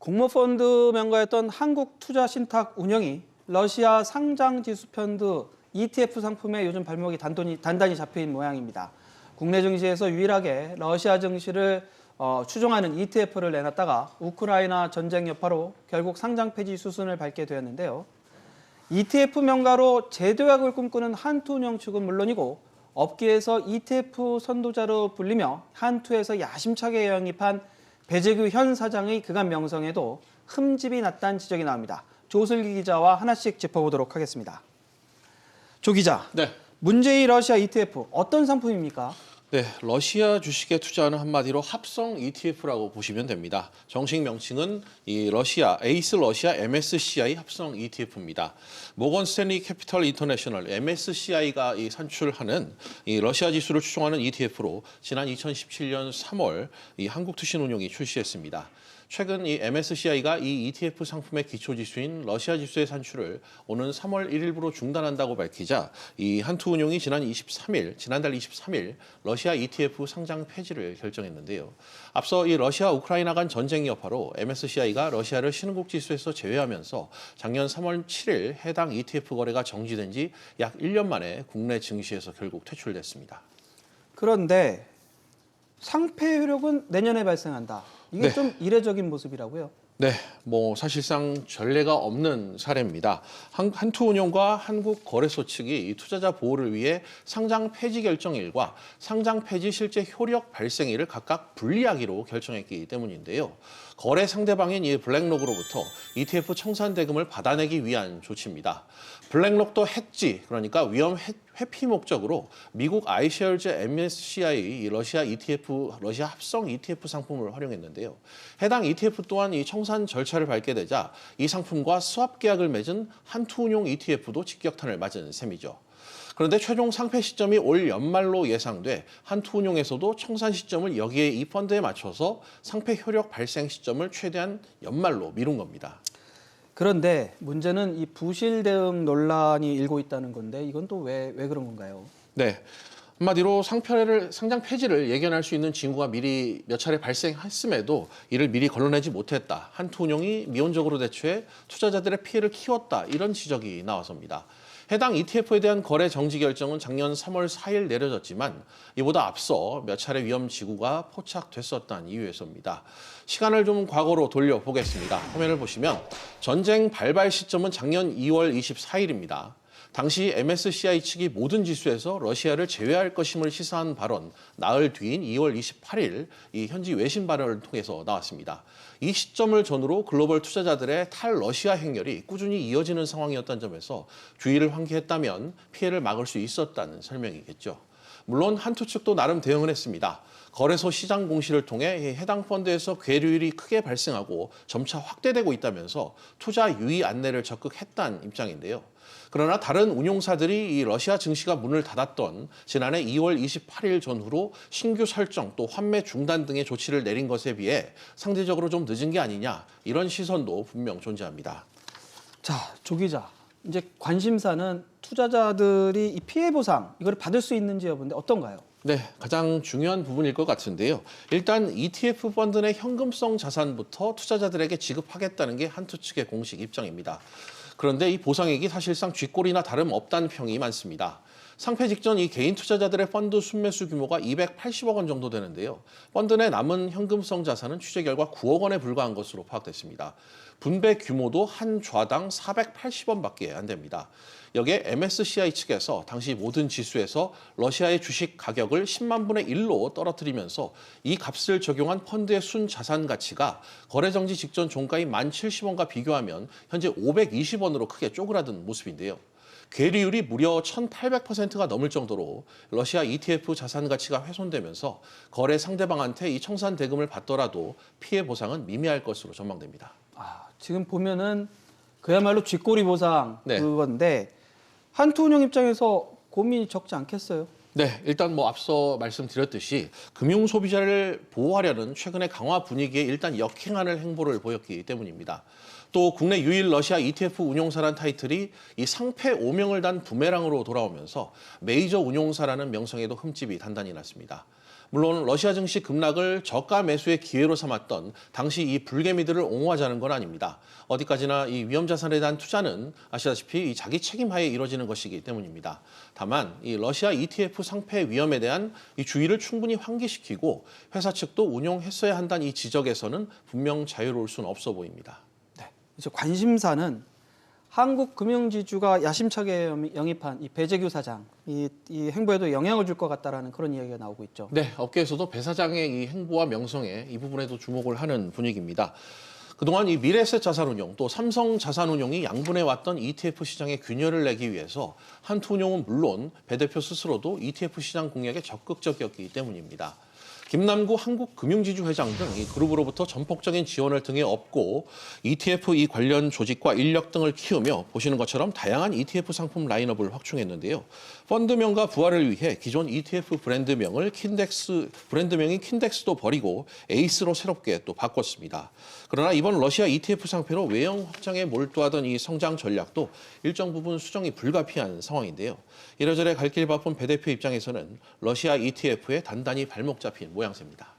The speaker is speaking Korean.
공모펀드 명가였던 한국투자신탁 운영이 러시아 상장지수 펀드 ETF 상품에 요즘 발목이 단단히 잡혀있는 모양입니다. 국내 증시에서 유일하게 러시아 증시를 추종하는 ETF를 내놨다가 우크라이나 전쟁 여파로 결국 상장 폐지 수순을 밟게 되었는데요. ETF 명가로 재도약을 꿈꾸는 한투운영 측은 물론이고 업계에서 ETF 선도자로 불리며 한투에서 야심차게 영입한 배재규 현 사장의 그간 명성에도 흠집이 났다는 지적이 나옵니다. 조슬기 기자와 하나씩 짚어보도록 하겠습니다. 조 기자, 네. 문제의 러시아 ETF 어떤 상품입니까? 네, 러시아 주식에 투자하는 한마디로 합성 ETF라고 보시면 됩니다. 정식 명칭은 이 에이스 러시아 MSCI 합성 ETF입니다. 모건 스탠리 캐피털 인터내셔널 MSCI가 산출하는 이 러시아 지수를 추종하는 ETF로 지난 2017년 3월 이 한국투신운용이 출시했습니다. 최근 이 MSCI가 이 ETF 상품의 기초 지수인 러시아 지수의 산출을 오는 3월 1일부로 중단한다고 밝히자 이 한투운용이 지난달 23일 러시아 ETF 상장 폐지를 결정했는데요. 앞서 이 러시아 우크라이나 간 전쟁 여파로 MSCI가 러시아를 신흥국 지수에서 제외하면서 작년 3월 7일 해당 ETF 거래가 정지된 지 약 1년 만에 국내 증시에서 결국 퇴출됐습니다. 그런데 상패 효력은 내년에 발생한다. 이게 네. 좀 이례적인 모습이라고요? 네, 사실상 전례가 없는 사례입니다. 한투운용과 한국거래소 측이 이 투자자 보호를 위해 상장 폐지 결정일과 상장 폐지 실제 효력 발생일을 각각 분리하기로 결정했기 때문인데요. 거래 상대방인 이 블랙록으로부터 ETF 청산 대금을 받아내기 위한 조치입니다. 블랙록도 해지, 그러니까 위험 회피 목적으로 미국 아이셰어즈 MSCI 러시아 합성 ETF 상품을 활용했는데요. 해당 ETF 또한 이 청산 절차를 밟게 되자 이 상품과 스왑 계약을 맺은 한투운용 ETF도 직격탄을 맞은 셈이죠. 그런데 최종 상패 시점이 올 연말로 예상돼 한투운용에서도 청산 시점을 여기에 이 펀드에 맞춰서 상패 효력 발생 시점을 최대한 연말로 미룬 겁니다. 그런데 문제는 이 부실 대응 논란이 일고 있다는 건데 이건 또 왜 그런 건가요? 네. 한마디로 상장 폐지를 예견할 수 있는 징후가 미리 몇 차례 발생했음에도 이를 미리 걸러내지 못했다. 한투운용이 미온적으로 대처해 투자자들의 피해를 키웠다. 이런 지적이 나와서입니다. 해당 ETF에 대한 거래 정지 결정은 작년 3월 4일 내려졌지만 이보다 앞서 몇 차례 위험 지구가 포착됐었다는 이유에서입니다. 시간을 좀 과거로 돌려보겠습니다. 화면을 보시면 전쟁 발발 시점은 작년 2월 24일입니다. 당시 MSCI 측이 모든 지수에서 러시아를 제외할 것임을 시사한 발언, 나흘 뒤인 2월 28일 이 현지 외신 발언을 통해서 나왔습니다. 이 시점을 전후로 글로벌 투자자들의 탈러시아 행렬이 꾸준히 이어지는 상황이었다는 점에서 주의를 환기했다면 피해를 막을 수 있었다는 설명이겠죠. 물론 한투 측도 나름 대응을 했습니다. 거래소 시장 공시를 통해 해당 펀드에서 괴류율이 크게 발생하고 점차 확대되고 있다면서 투자 유의 안내를 적극 했다는 입장인데요. 그러나 다른 운용사들이 이 러시아 증시가 문을 닫았던 지난해 2월 28일 전후로 신규 설정 또 환매 중단 등의 조치를 내린 것에 비해 상대적으로 좀 늦은 게 아니냐 이런 시선도 분명 존재합니다. 자, 조 기자. 이제 관심사는 투자자들이 이 피해 보상 이걸 받을 수 있는지 여부인데 어떤가요? 네, 가장 중요한 부분일 것 같은데요. 일단 ETF 펀드 내 현금성 자산부터 투자자들에게 지급하겠다는 게 한투 측의 공식 입장입니다. 그런데 이 보상액이 사실상 쥐꼬리나 다름없다는 평이 많습니다. 상패 직전 이 개인 투자자들의 펀드 순매수 규모가 280억 원 정도 되는데요. 펀드 내 남은 현금성 자산은 취재 결과 9억 원에 불과한 것으로 파악됐습니다. 분배 규모도 한 좌당 480원밖에 안 됩니다. 여기에 MSCI 측에서 당시 모든 지수에서 러시아의 주식 가격을 10만 분의 1로 떨어뜨리면서 이 값을 적용한 펀드의 순 자산 가치가 거래 정지 직전 종가인 1,070원과 비교하면 현재 520원으로 크게 쪼그라든 모습인데요. 괴리율이 무려 1,800%가 넘을 정도로 러시아 ETF 자산 가치가 훼손되면서 거래 상대방한테 이 청산 대금을 받더라도 피해 보상은 미미할 것으로 전망됩니다. 지금 보면은 그야말로 쥐꼬리 보상 네. 그건데 한투운용 입장에서 고민이 적지 않겠어요? 네, 일단 앞서 말씀드렸듯이 금융 소비자를 보호하려는 최근의 강화 분위기에 일단 역행하는 행보를 보였기 때문입니다. 또 국내 유일 러시아 ETF 운용사란 타이틀이 이 상패 오명을 단 부메랑으로 돌아오면서 메이저 운용사라는 명성에도 흠집이 단단히 났습니다. 물론 러시아 증시 급락을 저가 매수의 기회로 삼았던 당시 이 불개미들을 옹호하자는 건 아닙니다. 어디까지나 이 위험 자산에 대한 투자는 아시다시피 이 자기 책임하에 이뤄지는 것이기 때문입니다. 다만 이 러시아 ETF 상패 위험에 대한 이 주의를 충분히 환기시키고 회사 측도 운용했어야 한다는 이 지적에서는 분명 자유로울 수는 없어 보입니다. 네. 이제 관심사는 한국금융지주가 야심차게 영입한 이 배재규 사장, 이 행보에도 영향을 줄 것 같다라는 그런 이야기가 나오고 있죠. 네, 업계에서도 배 사장의 이 행보와 명성에 이 부분에도 주목을 하는 분위기입니다. 그동안 이 미래에셋 자산운용 또 삼성 자산운용이 양분해왔던 ETF 시장에 균열을 내기 위해서 한투운용은 물론 배 대표 스스로도 ETF 시장 공략에 적극적이었기 때문입니다. 김남구 한국금융지주 회장 등 이 그룹으로부터 전폭적인 지원을 등에 업고 ETF 이 관련 조직과 인력 등을 키우며 보시는 것처럼 다양한 ETF 상품 라인업을 확충했는데요. 펀드명과 부활을 위해 기존 ETF 브랜드명을 브랜드명인 킨덱스도 버리고 에이스로 새롭게 또 바꿨습니다. 그러나 이번 러시아 ETF 상패로 외형 확장에 몰두하던 이 성장 전략도 일정 부분 수정이 불가피한 상황인데요. 이래저래 갈 길 바쁜 배 대표 입장에서는 러시아 ETF에 단단히 발목 잡힌 모양새입니다.